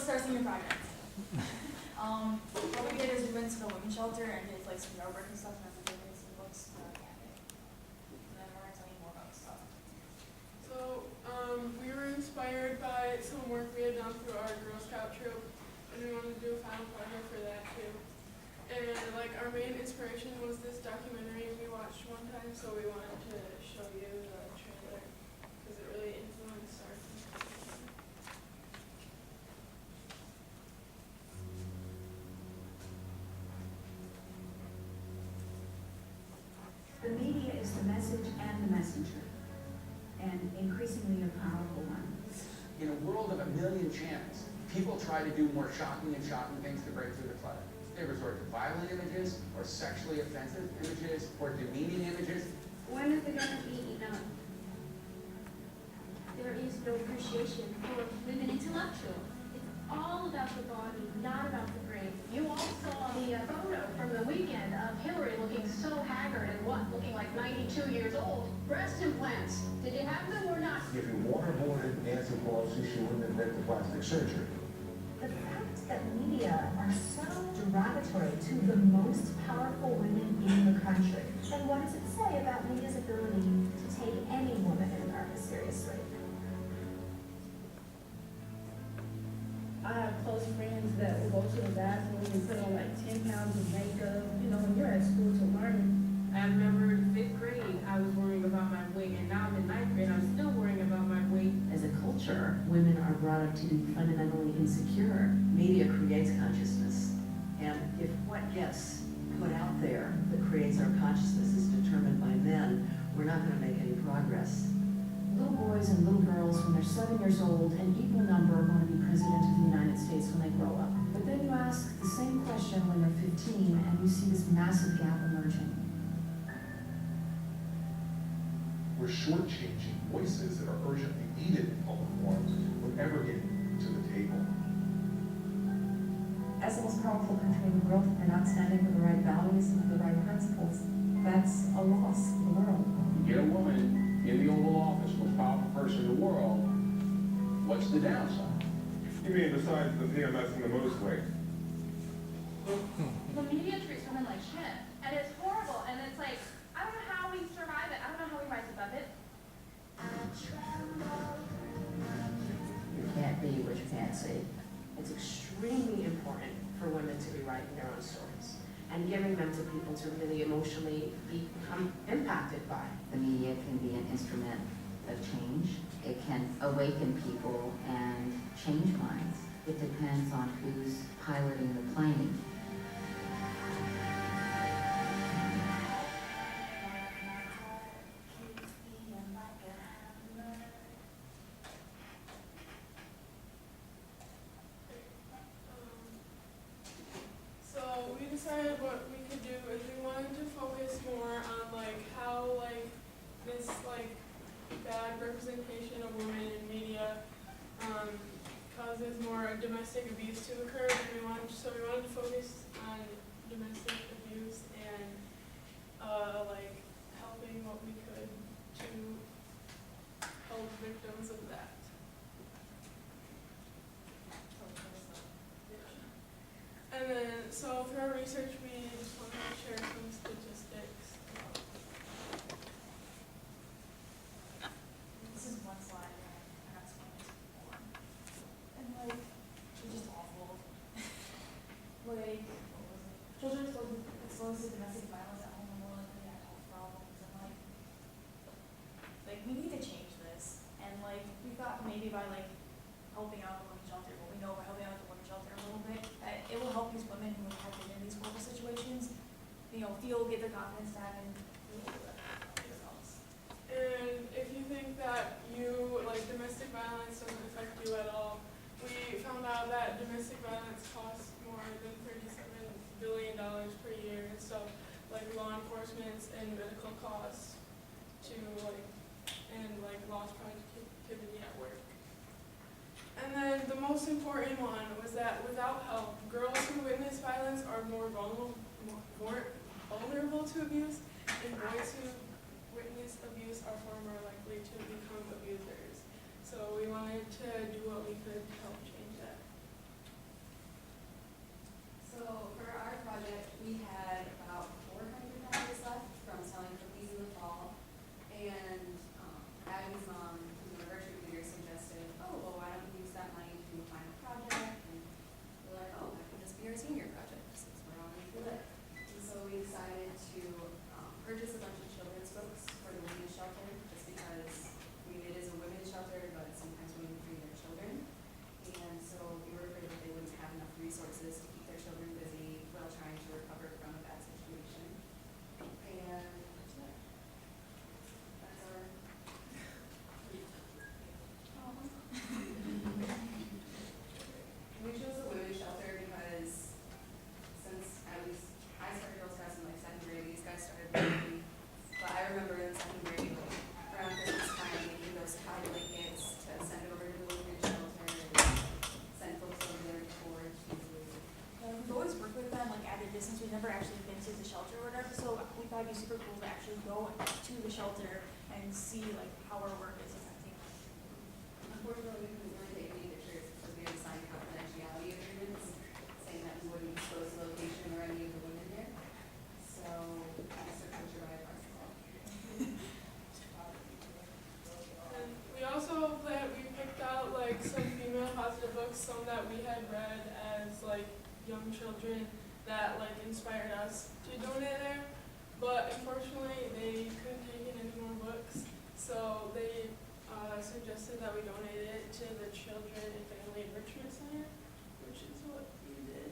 start senior project. What we did is we went to the women's shelter and did like some yard work and stuff, and then we did some books for our camping. And then we're gonna tell you more about stuff. So, we were inspired by some work we had done through our Girl Scout troop, and we wanted to do a final project for that too. And like our main inspiration was this documentary we watched one time, so we wanted to show you the trailer because it really influenced our conversation. The media is the message and the messenger, and increasingly a powerful one. In a world of a million channels, people try to do more shocking and shocking things to break through the clutter. They resort to violent images, or sexually offensive images, or demeaning images. When is it gonna be enough? There is no appreciation for women intellectual. It's all about the body, not about the brain. You all saw the photo from the weekend of Hillary looking so haggard and looking like 92 years old. Breast implants. Did you have them or not? If you waterboarded Nancy Pelosi, she wouldn't admit to plastic surgery. The fact that media are so derogatory to the most powerful women in the country, then what does it say about media's ability to take any woman in America seriously? I have close friends that will go to the bathroom and put on like 10 pounds of makeup. You know, when you're at school to learn. I remember in 5th grade, I was worrying about my weight, and now I'm in 9th grade, I'm still worrying about my weight. As a culture, women are brought up to be fundamentally insecure. Media creates consciousness, and if what gets put out there that creates our consciousness is determined by men, we're not going to make any progress. Little boys and little girls, when they're 7 years old, an equal number want to be president of the United States when they grow up. But then you ask the same question when they're 15, and you see this massive gap emerging. We're shortchanging voices that are urgently needed in public forums from ever getting to the table. As the most powerful country in the world, if they're not standing for the right values and the right principles, that's a loss to the world. You get a woman in the Oval Office, most powerful person in the world, what's the downside? You mean besides the PMS and the most weight? The media treats women like shit, and it's horrible, and it's like, I don't know how we survive it, I don't know how we rise above it. You can't be what you can't see. It's extremely important for women to be writing their own stories and giving them to people to really emotionally become impacted by. The media can be an instrument of change. It can awaken people and change minds. It depends on who's piloting the plane. So we decided what we could do is we wanted to focus more on like how like this like bad representation of women in media causes more domestic abuse to occur. And we wanted to focus on domestic abuse and like helping what we could to help victims of that. And then, so through our research, we just wanted to share some statistics. This is one slide, and I got some more. And like, it's just awful. Like, children exposed to domestic violence at home are more likely to have health problems, and like we need to change this. And like, we thought maybe by like helping out the women's shelter, what we know by helping out the women's shelter a little bit, that it will help these women who have been in these horrible situations, get their confidence back and be able to do themselves. And if you think that domestic violence doesn't affect you at all, we found out that domestic violence costs more than $37 billion per year. So like law enforcement and medical costs and lost productivity at work. And then the most important one was that without help, girls who witness violence are more vulnerable to abuse, and boys who witness abuse are far more likely to become abusers. So we wanted to do what we could to help change that. it'd be super cool to actually go to the shelter and see like how our work is affecting them. Unfortunately, we couldn't really take any pictures because we had to sign confidentiality agreements saying that we wouldn't disclose the location or any of the women there. So, just a picture by a bicycle. And we also we picked out like some female positive books, some that we had read as like young children that like inspired us to donate there. But unfortunately, they couldn't take in any more books, so they suggested that we donate it to the Children and Family Enrichment Center, which is what we did.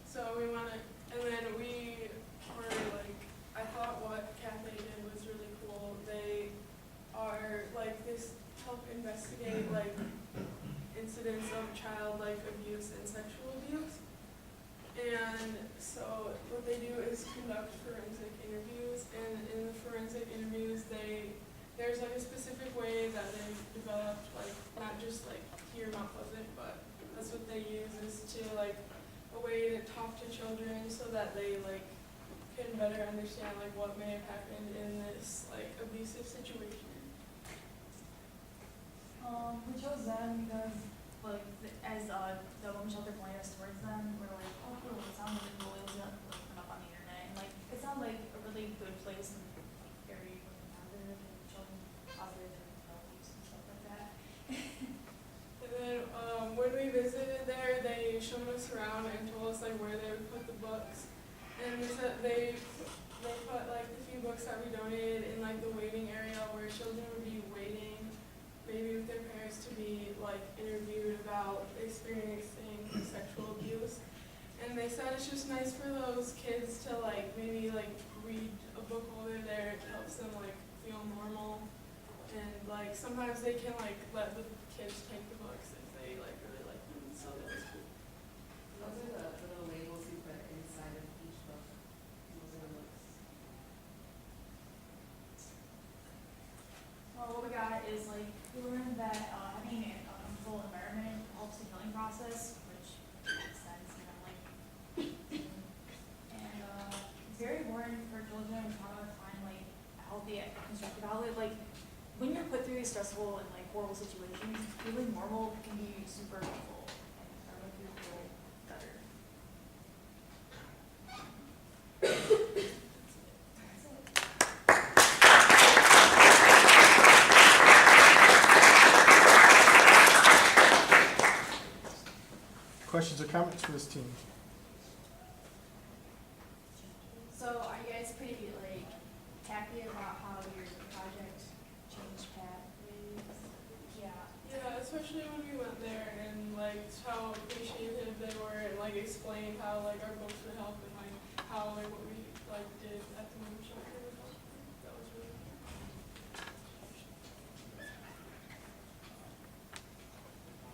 So we wanted, and then we were like, I thought what Cafe did was really cool. They are like this, help investigate like incidents of child like abuse and sexual abuse. And so what they do is conduct forensic interviews, and in the forensic interviews there's like a specific way that they've developed, like not just like here in Mount Pleasant, but that's what they use is to like a way to talk to children so that they like can better understand like what may have happened in this like abusive situation. We chose them because like as the women's shelter pointed us towards them, we're like, oh cool, it sounds really cool. It was like put up on the internet, and like it sounds like a really good place and like very positive and children positive and healthy and stuff like that. And then when we visited there, they showed us around and told us like where they would put the books, and they said they put like the few books that we donated in like the waiting area where children would be waiting, maybe with their parents, to be like interviewed about experiencing sexual abuse. And they said it's just nice for those kids to like maybe like read a book while they're there. It helps them like feel normal, and like sometimes they can like let the kids take the books if they like really like them. So that was cool. Those are the little labels you put inside of each book. Those are the books. Well, what we got is like we learned that having a comfortable environment helps the healing process, which makes sense, you know, like. And it's very important for children with trauma to find like a healthy, constructive outlet. Like when you're put through these stressful and like horrible situations, feeling normal can be super helpful and make you feel better. Questions or comments for this team? So are you guys pretty like happy about how your project changed pathways? Yeah. Yeah, especially when we went there and like how appreciative they were and like explained how like our books would help and like how like what we like did at the women's shelter would help. That was really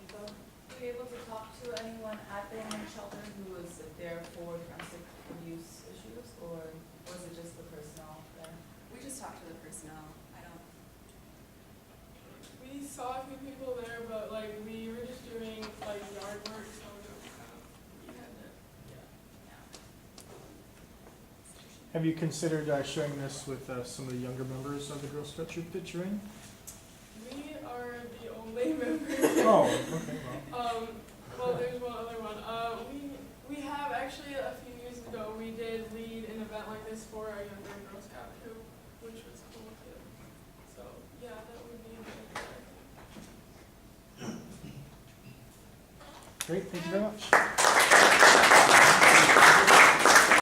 cool. Were you able to talk to anyone at the women's shelter who was there for domestic abuse issues, or was it just the personnel there? We just talked to the personnel. We saw a few people there, but like we were just doing like yard work, so it was kind of, we had to, yeah. Have you considered sharing this with some of the younger members of the Girl Scout troop that you're in? We are the only members. Oh, okay, well. Well, there's one other one. We have actually a few years ago, we did lead an event like this for our younger Girl Scout troop, which was cool too. So yeah, that would be a good idea. Great, thank you very much.